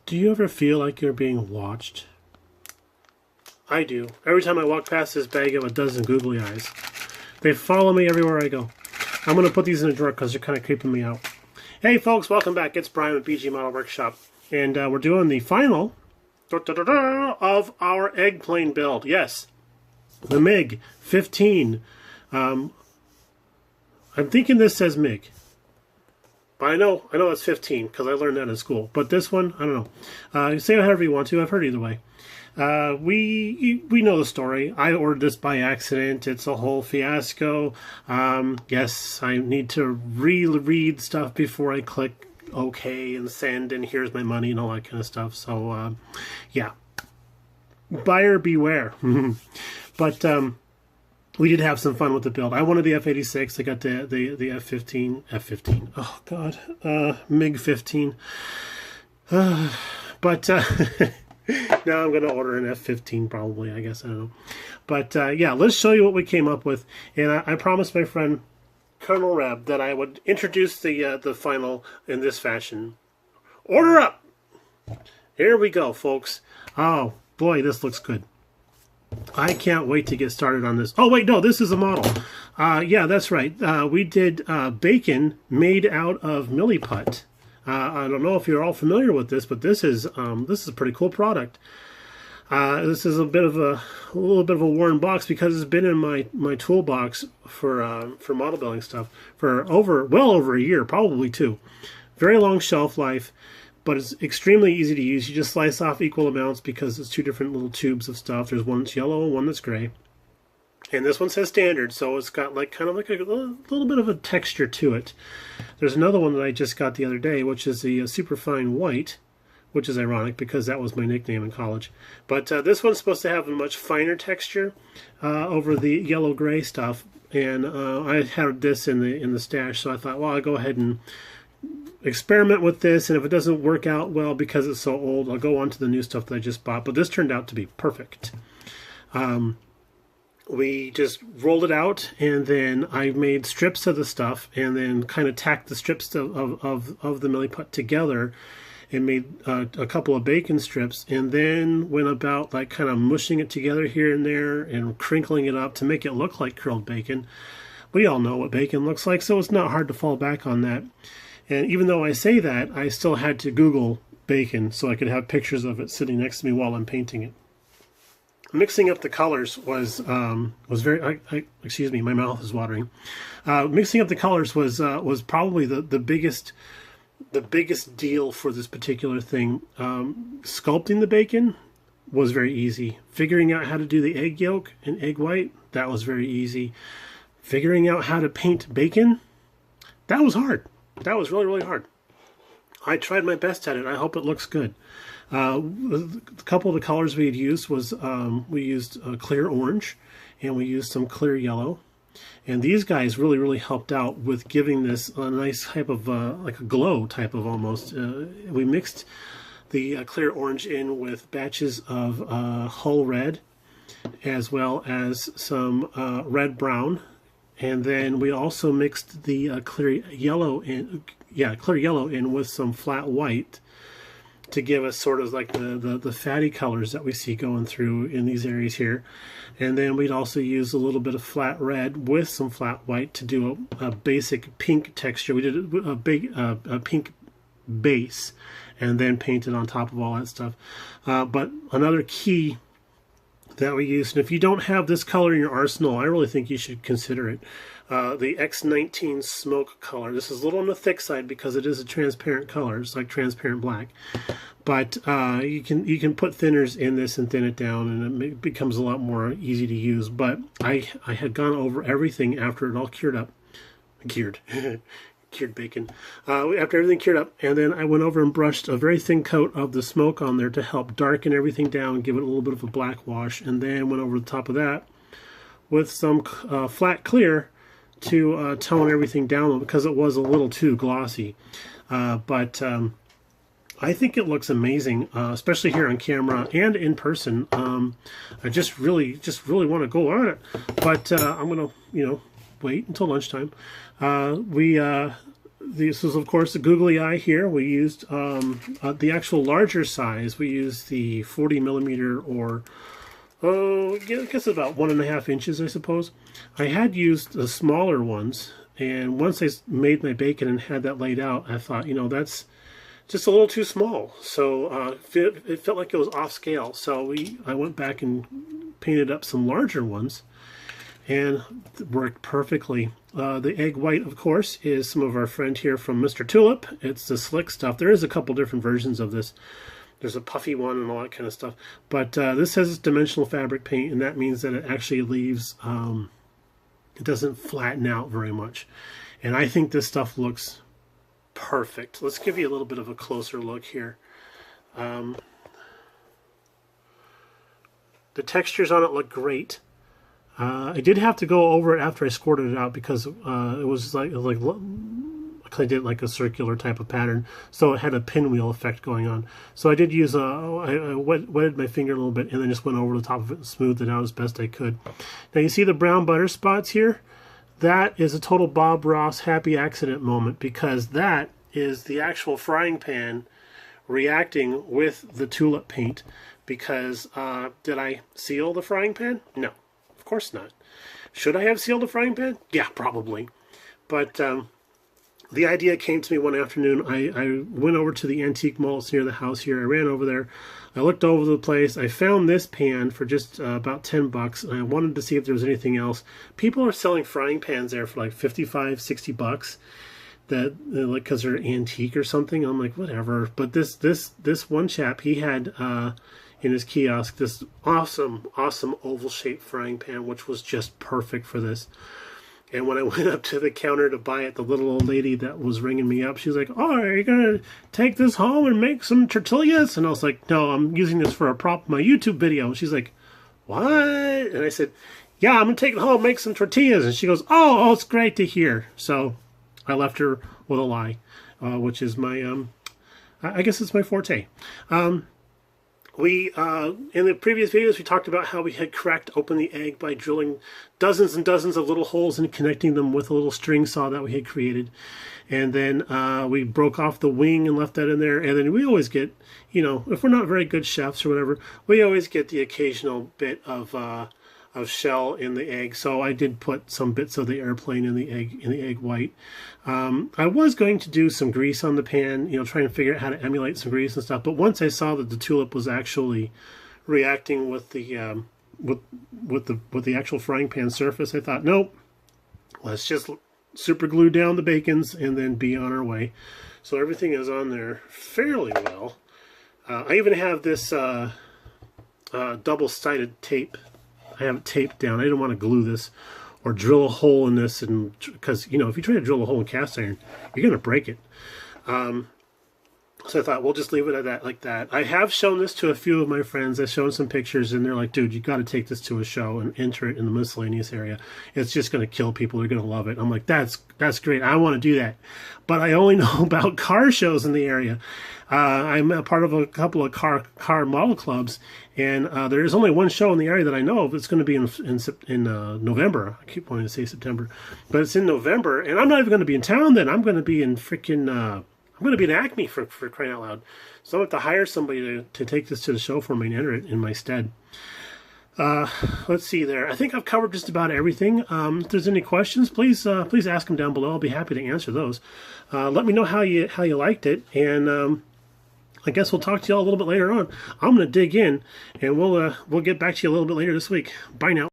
Do you ever feel like you're being watched? I do. Every time I walk past this bag of a dozen googly eyes. They follow me everywhere I go. I'm going to put these in a drawer because they're kind of creeping me out. Hey folks, welcome back. It's Brian with BG Model Workshop. And we're doing the final of our egg plane build. Yes, the MiG 15. I'm thinking this says MiG. But I know it's 15 because I learned that in school. But this one, I don't know. Say it however you want to. I've heard either way. We know the story. I ordered this by accident. It's a whole fiasco. Yes, I need to reread stuff before I click OK and send and here's my money and all that kind of stuff. So, yeah. Buyer beware. But we did have some fun with the build. I wanted the F-86. I got the F-15. F-15. Oh, God. MiG-15. But... now I'm going to order an F-15 probably, I guess. I don't know. But, yeah, let's show you what we came up with. And I promised my friend Colonel Reb that I would introduce the final in this fashion. Order up! Here we go, folks. Oh, boy, this looks good. I can't wait to get started on this. Oh, wait, no, this is a model. Yeah, that's right. We did bacon made out of milliput. I don't know if you're all familiar with this, but this is a pretty cool product. This is a little bit of a worn box because it's been in my toolbox for model building stuff for well over a year, probably two. Very long shelf life, but it's extremely easy to use. You just slice off equal amounts because it's two different little tubes of stuff. There's one that's yellow and one that's gray. And this one says standard, so it's got kind of like a little bit of a texture to it. There's another one that I just got the other day, which is the superfine white, which is ironic because that was my nickname in college. But this one's supposed to have a much finer texture over the yellow-gray stuff. And I had this in the stash, so I thought, well, I'll go ahead and experiment with this. And if it doesn't work out well because it's so old, I'll go on to the new stuff that I just bought. But this turned out to be perfect. We just rolled it out, and then I made strips of the stuff, and then kind of tacked the strips of the milliput together, and made a couple of bacon strips, and then went about like kind of mushing it together here and there, and crinkling it up to make it look like curled bacon. We all know what bacon looks like, so it's not hard to fall back on that. And even though I say that, I still had to Google bacon so I could have pictures of it sitting next to me while I'm painting it. Mixing up the colors was very. Excuse me, my mouth is watering. Mixing up the colors was probably the biggest deal for this particular thing. Sculpting the bacon was very easy. Figuring out how to do the egg yolk and egg white, that was very easy. Figuring out how to paint bacon, that was hard. That was really hard. I tried my best at it. I hope it looks good. A couple of the colors we had used was we used clear orange and we used some clear yellow, and these guys really helped out with giving this a nice type of like a glow type of almost. We mixed the clear orange in with batches of hull red as well as some red brown, and then we also mixed the clear yellow in with some flat white to give us sort of like the fatty colors that we see going through in these areas here. And then we'd also use a little bit of flat red with some flat white to do a basic pink texture. We did a pink base and then painted on top of all that stuff. But another key that we used, and if you don't have this color in your arsenal, I really think you should consider it. The X19 smoke color. This is a little on the thick side because it is a transparent color. It's like transparent black. But you can put thinners in this and thin it down, and it becomes a lot more easy to use. But I had gone over everything after it all cured up. Cured bacon. After everything cured up, and then I went over and brushed a very thin coat of the smoke on there to help darken everything down, give it a little bit of a black wash, and then went over the top of that with some flat clear to tone everything down because it was a little too glossy. But I think it looks amazing, especially here on camera and in person. I just really want to go on it, but I'm gonna wait until lunchtime. We this was, of course, the googly eye here. We used the actual larger size. We used the 40 millimeter, or I guess about 1.5 inches, I suppose. I had used the smaller ones, and once I made my bacon and had that laid out, I thought, you know, that's just a little too small. So it felt like it was off scale. So I went back and painted up some larger ones, and it worked perfectly. The egg white, of course, is some of our friend here from Mr. Tulip. It's the slick stuff. There is a couple different versions of this. There's a puffy one and all that kind of stuff. But this has dimensional fabric paint, and that means that it actually leaves, it doesn't flatten out very much. And I think this stuff looks perfect. Let's give you a little bit of a closer look here. The textures on it look great. I did have to go over it after I squirted it out because it was like I did like a circular type of pattern, so it had a pinwheel effect going on. So I did use I wetted my finger a little bit and then just went over the top of it and smoothed it out as best I could. Now you see the brown butter spots here? That is a total Bob Ross happy accident moment, because that is the actual frying pan reacting with the tulip paint. Because did I seal the frying pan? No. Of course not. Should I have sealed the frying pan? Yeah, probably. But the idea came to me one afternoon. I went over to the antique mall near the house here. I ran over there. I looked over the place. I found this pan for just about $10. And I wanted to see if there was anything else. People are selling frying pans there for like $55, $60. That like because they're antique or something. I'm like, whatever. But this one chap, he had in his kiosk this awesome oval shaped frying pan, which was just perfect for this. And when I went up to the counter to buy it, the little old lady that was ringing me up, she's like, oh, are you gonna take this home and make some tortillas? And I was like, no, I'm using this for a prop my YouTube video. And she's like, what? And I said, yeah, I'm gonna take it home, make some tortillas. And she goes, oh, it's great to hear. So I left her with a lie, which is my I guess it's my forte. We, in the previous videos, we talked about how we had cracked open the egg by drilling dozens and dozens of little holes and connecting them with a little string saw that we had created. And then we broke off the wing and left that in there. And then we always get, you know, if we're not very good chefs or whatever, we always get the occasional bit of shell in the egg. So I did put some bits of the airplane in the egg white. I was going to do some grease on the pan, you know, try and figure out how to emulate some grease and stuff. But once I saw that the tulip was actually reacting with the with the actual frying pan surface, I thought, nope, let's just super glue down the bacons and then be on our way. So everything is on there fairly well. I even have this double-sided tape. I have it taped down. I didn't want to glue this or drill a hole in this, and because, you know, if you try to drill a hole in cast iron, you're going to break it. So I thought, we'll just leave it at that, like that. I have shown this to a few of my friends. I've shown some pictures, and they're like, dude, you got to take this to a show and enter it in the miscellaneous area. It's just going to kill people. They're going to love it. I'm like, that's great. I want to do that. But I only know about car shows in the area. I'm a part of a couple of car model clubs, and there is only one show in the area that I know of. It's going to be in November. I keep wanting to say September, but it's in November, and I'm not even going to be in town then. I'm going to be in freaking I'm going to be in Acme for crying out loud. So I have to hire somebody to take this to the show for me and enter it in my stead. Let's see there. I think I've covered just about everything. If there's any questions, please ask them down below. I'll be happy to answer those. Let me know how you liked it, and I guess we'll talk to y'all a little bit later on. I'm going to dig in, and we'll get back to you a little bit later this week. Bye now.